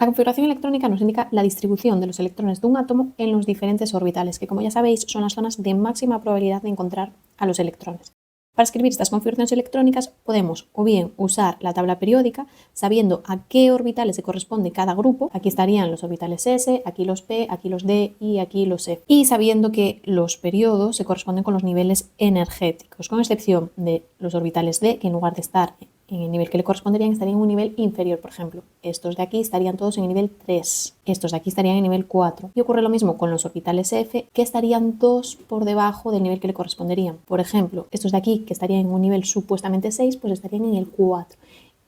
La configuración electrónica nos indica la distribución de los electrones de un átomo en los diferentes orbitales, que como ya sabéis son las zonas de máxima probabilidad de encontrar a los electrones. Para escribir estas configuraciones electrónicas podemos o bien usar la tabla periódica sabiendo a qué orbitales se corresponde cada grupo. Aquí estarían los orbitales S, aquí los P, aquí los D y aquí los F. Y sabiendo que los periodos se corresponden con los niveles energéticos, con excepción de los orbitales D, que en lugar de estar en el nivel que le corresponderían estarían en un nivel inferior. Por ejemplo, estos de aquí estarían todos en el nivel 3, estos de aquí estarían en el nivel 4. Y ocurre lo mismo con los orbitales F, que estarían 2 por debajo del nivel que le corresponderían. Por ejemplo, estos de aquí, que estarían en un nivel supuestamente 6, pues estarían en el 4.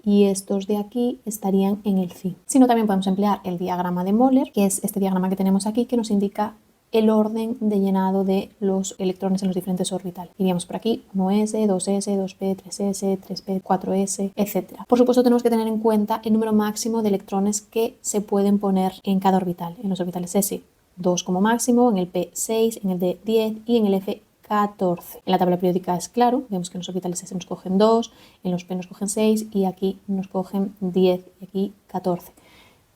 Y estos de aquí estarían en el 5. Si no, también podemos emplear el diagrama de Moller, que es este diagrama que tenemos aquí, que nos indica el orden de llenado de los electrones en los diferentes orbitales. Iríamos por aquí 1s, 2s, 2p, 3s, 3p, 4s, etc. Por supuesto tenemos que tener en cuenta el número máximo de electrones que se pueden poner en cada orbital. En los orbitales S 2 como máximo, en el P 6, en el D 10 y en el F 14. En la tabla periódica es claro, vemos que en los orbitales S nos cogen 2, en los P nos cogen 6 y aquí nos cogen 10 y aquí 14.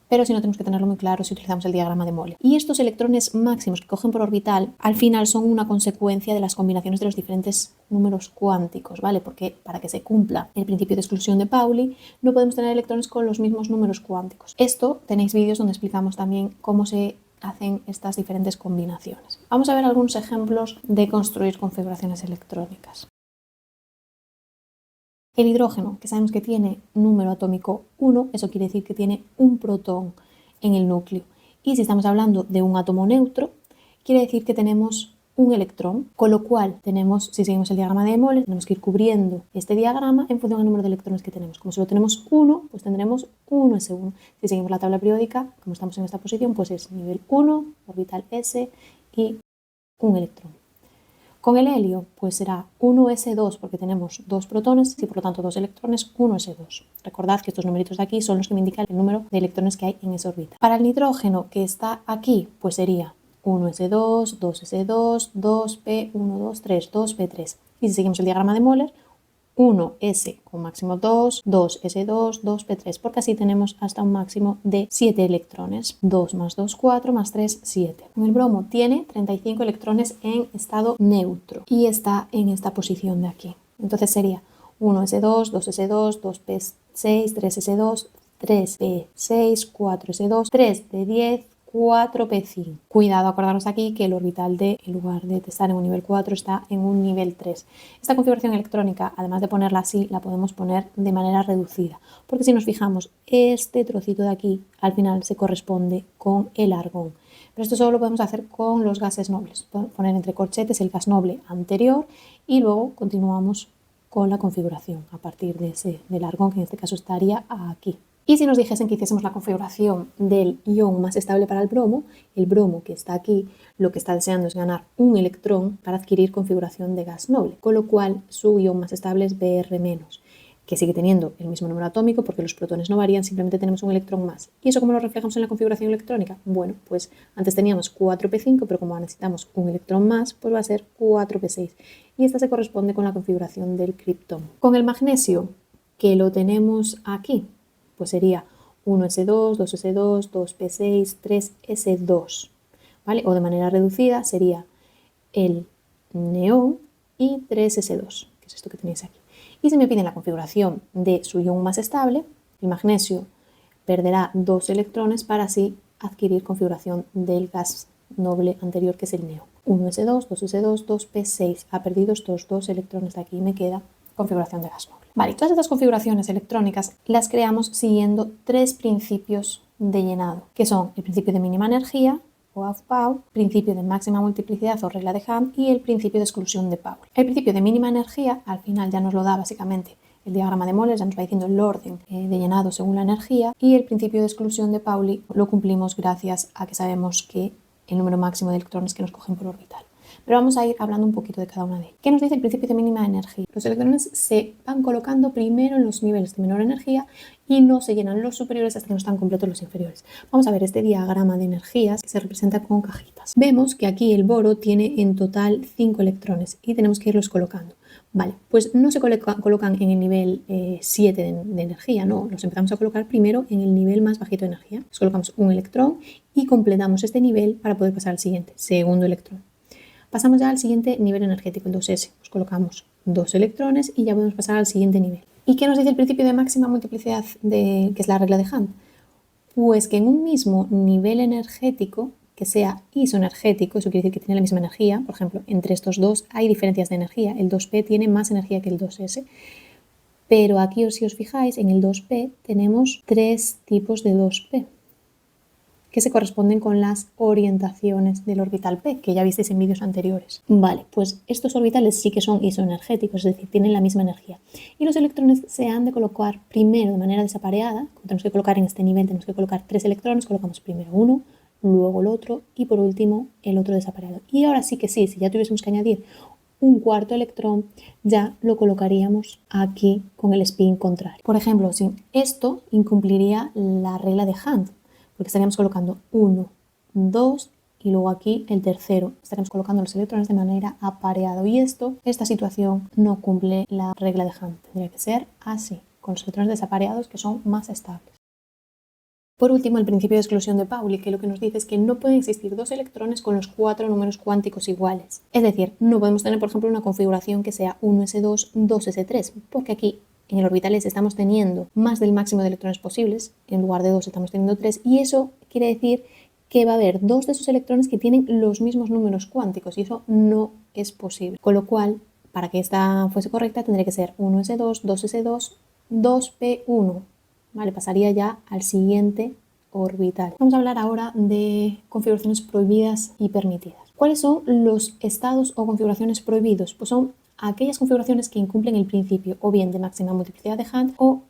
Pero si no, tenemos que tenerlo muy claro si utilizamos el diagrama de Moller. Y estos electrones máximos que cogen por orbital, al final son una consecuencia de las combinaciones de los diferentes números cuánticos, ¿vale? Porque para que se cumpla el principio de exclusión de Pauli, no podemos tener electrones con los mismos números cuánticos. Esto tenéis vídeos donde explicamos también cómo se hacen estas diferentes combinaciones. Vamos a ver algunos ejemplos de construir configuraciones electrónicas. El hidrógeno, que sabemos que tiene número atómico 1, eso quiere decir que tiene un protón en el núcleo. Y si estamos hablando de un átomo neutro, quiere decir que tenemos un electrón, con lo cual tenemos, si seguimos el diagrama de Moller, tenemos que ir cubriendo este diagrama en función del número de electrones que tenemos. Como solo tenemos 1, pues tendremos 1s1. Si seguimos la tabla periódica, como estamos en esta posición, pues es nivel 1, orbital S y un electrón. Con el helio, pues será 1s2 porque tenemos 2 protones y por lo tanto 2 electrones, 1s2. Recordad que estos numeritos de aquí son los que me indican el número de electrones que hay en esa órbita. Para el nitrógeno que está aquí, pues sería 1s2, 2s2, 2p, 1, 2, 3, 2p3. Y si seguimos el diagrama de Moller, 1s con máximo 2, 2s2, 2p3, porque así tenemos hasta un máximo de 7 electrones. 2 más 2, 4, más 3, 7. El bromo tiene 35 electrones en estado neutro y está en esta posición de aquí. Entonces sería 1s2, 2s2, 2p6, 3s2, 3p6, 4s2, 3 de 10, 4p5. Cuidado, acordaros aquí que el orbital D, en lugar de estar en un nivel 4, está en un nivel 3. Esta configuración electrónica, además de ponerla así, la podemos poner de manera reducida, porque si nos fijamos, este trocito de aquí al final se corresponde con el argón. Pero esto solo lo podemos hacer con los gases nobles. Poner entre corchetes el gas noble anterior y luego continuamos con la configuración a partir del argón, que en este caso estaría aquí. Y si nos dijesen que hiciésemos la configuración del ion más estable para el bromo que está aquí, lo que está deseando es ganar un electrón para adquirir configuración de gas noble, con lo cual su ion más estable es Br-, que sigue teniendo el mismo número atómico porque los protones no varían, simplemente tenemos un electrón más. ¿Y eso cómo lo reflejamos en la configuración electrónica? Bueno, pues antes teníamos 4p5, pero como necesitamos un electrón más, pues va a ser 4p6. Y esta se corresponde con la configuración del criptón. Con el magnesio, que lo tenemos aquí, pues sería 1s2, 2s2, 2p6, 3s2, ¿vale? O de manera reducida sería el neón y 3s2, que es esto que tenéis aquí. Y si me piden la configuración de su ion más estable, el magnesio perderá 2 electrones para así adquirir configuración del gas noble anterior, que es el neón. 1s2, 2s2, 2p6. Ha perdido estos 2 electrones de aquí y me queda configuración de gas noble. Vale, todas estas configuraciones electrónicas las creamos siguiendo 3 principios de llenado, que son el principio de mínima energía, o Aufbau, principio de máxima multiplicidad o regla de Hahn y el principio de exclusión de Pauli. El principio de mínima energía, al final ya nos lo da básicamente el diagrama de Moller, ya nos va diciendo el orden de llenado según la energía, y el principio de exclusión de Pauli lo cumplimos gracias a que sabemos que el número máximo de electrones que nos cogen por orbital. Pero vamos a ir hablando un poquito de cada una de ellas. ¿Qué nos dice el principio de mínima energía? Los electrones se van colocando primero en los niveles de menor energía y no se llenan los superiores hasta que no están completos los inferiores. Vamos a ver este diagrama de energías que se representa con cajitas. Vemos que aquí el boro tiene en total 5 electrones y tenemos que irlos colocando. Vale, pues no se colocan en el nivel 7 de energía, no, los empezamos a colocar primero en el nivel más bajito de energía. Les colocamos un electrón y completamos este nivel para poder pasar al siguiente, segundo electrón. Pasamos ya al siguiente nivel energético, el 2s. Pues colocamos 2 electrones y ya podemos pasar al siguiente nivel. ¿Y qué nos dice el principio de máxima multiplicidad, que es la regla de Hund? Pues que en un mismo nivel energético, que sea isoenergético, eso quiere decir que tiene la misma energía, por ejemplo, entre estos dos hay diferencias de energía, el 2p tiene más energía que el 2s, pero aquí si os fijáis, en el 2p tenemos 3 tipos de 2p, que se corresponden con las orientaciones del orbital p, que ya visteis en vídeos anteriores. Vale, pues estos orbitales sí que son isoenergéticos, es decir, tienen la misma energía. Y los electrones se han de colocar primero de manera desapareada, como tenemos que colocar en este nivel, tenemos que colocar 3 electrones, colocamos primero uno, luego el otro y por último el otro desapareado. Y ahora sí que sí, si ya tuviésemos que añadir un cuarto electrón, ya lo colocaríamos aquí con el spin contrario. Por ejemplo, sin esto incumpliría la regla de Hund, porque estaríamos colocando 1, 2 y luego aquí el tercero. Estaríamos colocando los electrones de manera apareada y esta situación no cumple la regla de Hund. Tendría que ser así, con los electrones desapareados que son más estables. Por último, el principio de exclusión de Pauli, que lo que nos dice es que no pueden existir dos electrones con los 4 números cuánticos iguales. Es decir, no podemos tener, por ejemplo, una configuración que sea 1s2, 2s3, porque aquí en el orbital S estamos teniendo más del máximo de electrones posibles, en lugar de 2 estamos teniendo 3, y eso quiere decir que va a haber 2 de esos electrones que tienen los mismos números cuánticos, y eso no es posible. Con lo cual, para que esta fuese correcta, tendría que ser 1s2, 2s2, 2p1. Vale, pasaría ya al siguiente orbital. Vamos a hablar ahora de configuraciones prohibidas y permitidas. ¿Cuáles son los estados o configuraciones prohibidos? Pues son aquellas configuraciones que incumplen el principio o bien de máxima multiplicidad de Hund o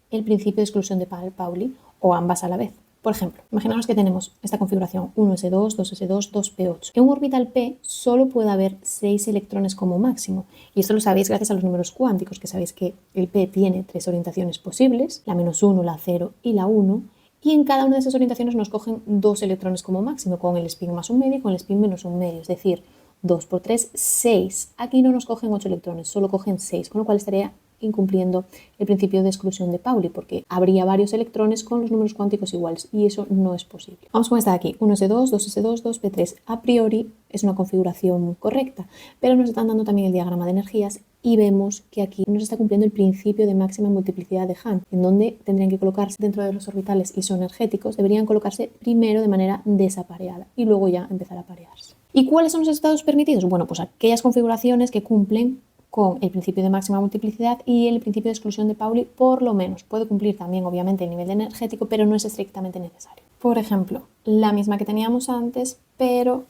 el principio de exclusión de Pauli, o ambas a la vez. Por ejemplo, imaginamos que tenemos esta configuración 1s2, 2s2, 2p8. En un orbital p solo puede haber 6 electrones como máximo, y esto lo sabéis gracias a los números cuánticos, que sabéis que el p tiene 3 orientaciones posibles, la -1, la 0 y la 1, y en cada una de esas orientaciones nos cogen 2 electrones como máximo, con el spin más un medio y con el spin menos un medio, es decir, 2 por 3, 6. Aquí no nos cogen 8 electrones, solo cogen 6, con lo cual estaría incumpliendo el principio de exclusión de Pauli, porque habría varios electrones con los números cuánticos iguales y eso no es posible. Vamos con esta de aquí, 1s2, 2s2, 2p3. A priori es una configuración correcta, pero nos están dando también el diagrama de energías y vemos que aquí no se está cumpliendo el principio de máxima multiplicidad de Hund, en donde tendrían que colocarse dentro de los orbitales isoenergéticos, deberían colocarse primero de manera desapareada y luego ya empezar a parearse. ¿Y cuáles son los estados permitidos? Bueno, pues aquellas configuraciones que cumplen con el principio de máxima multiplicidad y el principio de exclusión de Pauli, por lo menos. Puede cumplir también, obviamente, el nivel energético, pero no es estrictamente necesario. Por ejemplo, la misma que teníamos antes, pero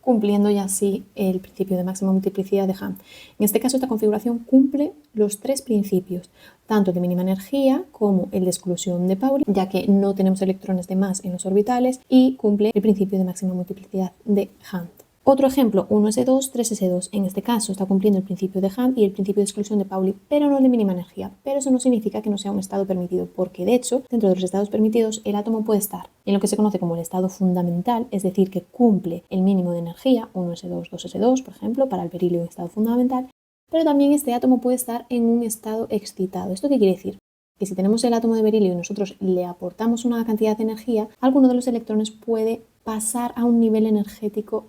cumpliendo ya así el principio de máxima multiplicidad de Hund. En este caso, esta configuración cumple los 3 principios, tanto de mínima energía como el de exclusión de Pauli, ya que no tenemos electrones de más en los orbitales, y cumple el principio de máxima multiplicidad de Hund. Otro ejemplo, 1s2, 3s2. En este caso está cumpliendo el principio de Hund y el principio de exclusión de Pauli, pero no el de mínima energía. Pero eso no significa que no sea un estado permitido, porque de hecho, dentro de los estados permitidos, el átomo puede estar en lo que se conoce como el estado fundamental, es decir, que cumple el mínimo de energía, 1s2, 2s2, por ejemplo, para el berilio en estado fundamental, pero también este átomo puede estar en un estado excitado. ¿Esto qué quiere decir? Que si tenemos el átomo de berilio y nosotros le aportamos una cantidad de energía, alguno de los electrones puede pasar a un nivel energético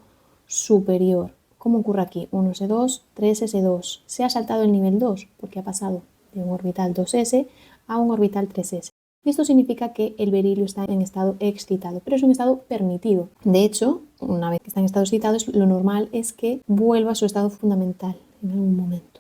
superior. ¿Cómo ocurre aquí? 1s2, 3s2. Se ha saltado el nivel 2 porque ha pasado de un orbital 2s a un orbital 3s. Y esto significa que el berilio está en estado excitado, pero es un estado permitido. De hecho, una vez que está en estado excitado, lo normal es que vuelva a su estado fundamental en algún momento.